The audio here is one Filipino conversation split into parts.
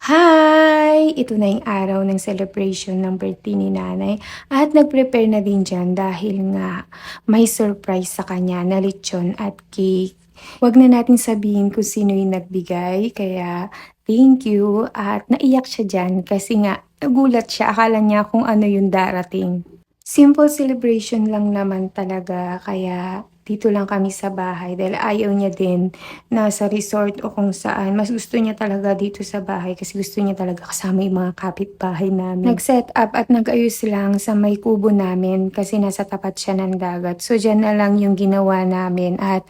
Hi! Ito na yung araw ng celebration ng birthday ni nanay at nag-prepare na din dyan dahil nga may surprise sa kanya na lechon at cake. Huwag na natin sabihin kung sino yung nagbigay, kaya thank you at naiyak siya dyan kasi nga nagulat siya, akala niya kung ano yung darating. Simple celebration lang naman talaga kaya dito lang kami sa bahay dahil ayaw niya din nasa resort o kung saan. Mas gusto niya talaga dito sa bahay kasi gusto niya talaga kasama yung mga kapitbahay namin. Nag-set up at nag-ayos lang sa may kubo namin kasi nasa tapat siya ng dagat. So dyan na lang yung ginawa namin at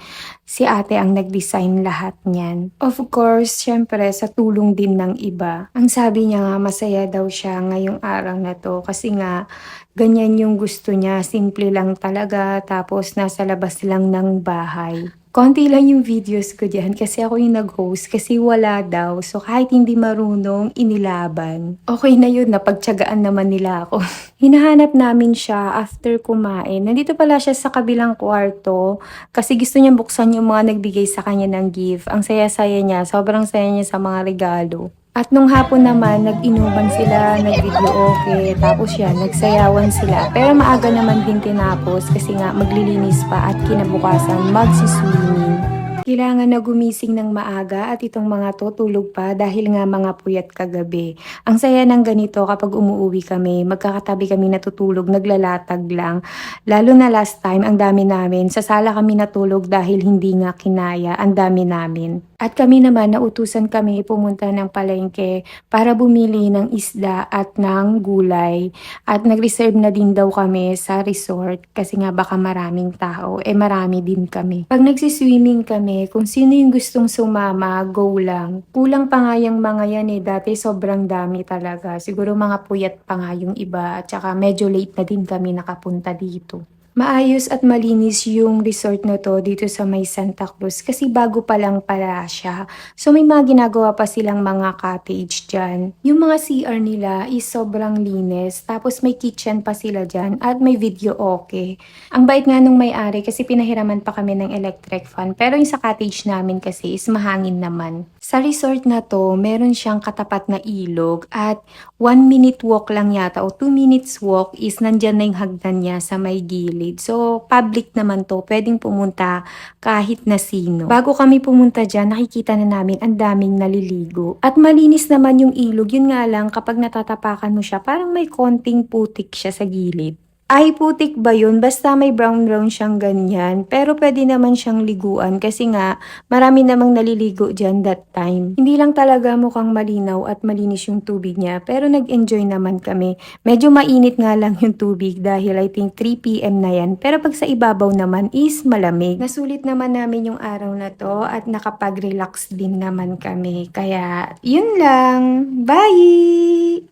si ate ang nag-design lahat niyan. Of course, syempre sa tulong din ng iba. Ang sabi niya nga masaya daw siya ngayong araw na to kasi nga ganyan yung gusto niya, simple lang talaga, tapos nasa labas lang ng bahay. Konti lang yung videos ko diyan kasi ako yung nag-host kasi wala daw. So kahit hindi marunong, inilaban. Okay na yun, napagtiyagaan naman nila ako. Hinahanap namin siya after kumain. Nandito pala siya sa kabilang kwarto kasi gusto niya buksan yung mga nagbigay sa kanya ng gift. Ang saya-saya niya, sobrang saya niya sa mga regalo. At nung hapon naman, nag-inuman sila, nag-videoke, tapos yan, nagsayawan sila. Pero maaga naman din tinapos kasi nga maglilinis pa at kinabukasan magsiswimming. Kailangan na gumising ng maaga at itong mga to tulog pa dahil nga mga puyat kagabi. Ang saya ng ganito kapag umuwi kami, magkakatabi kami natutulog, naglalatag lang. Lalo na last time, ang dami namin. Sa sala kami natulog dahil hindi nga kinaya, ang dami namin. At kami naman, nautusan kami pumunta ng palengke para bumili ng isda at ng gulay. At nag-reserve na din daw kami sa resort kasi nga baka maraming tao. Marami din kami. Pag nagsiswimming kami, kung sino yung gustong sumama, go lang. Kulang pa nga yung mga yan dati sobrang dami talaga. Siguro mga puyat pa nga yung iba at saka medyo late na din kami nakapunta dito. Maayos at malinis yung resort na to dito sa may Santa Cruz kasi bago pa lang pala siya. So may mga ginagawa pa silang mga cottage dyan. Yung mga CR nila is sobrang linis. Tapos may kitchen pa sila dyan at may video okay. Ang bait nga nung may-ari kasi pinahiraman pa kami ng electric fan. Pero yung sa cottage namin kasi is mahangin naman. Sa resort na to, meron siyang katapat na ilog at 1 minute walk lang yata o 2 minutes walk is nandyan na yung hagdan niya sa may gilid. So, public naman to. Pwedeng pumunta kahit na sino. Bago kami pumunta dyan, nakikita na namin ang daming naliligo. At malinis naman yung ilog. Yun nga lang, kapag natatapakan mo siya, parang may konting putik siya sa gilid. Ay, putik ba yun? Basta may brown-brown siyang ganyan. Pero pwede naman siyang liguan kasi nga marami namang naliligo dyan that time. Hindi lang talaga mukhang malinaw at malinis yung tubig niya. Pero nag-enjoy naman kami. Medyo mainit nga lang yung tubig dahil I think 3 p.m. na yan. Pero pag sa ibabaw naman is malamig. Nasulit naman namin yung araw na to at nakapag-relax din naman kami. Kaya yun lang. Bye!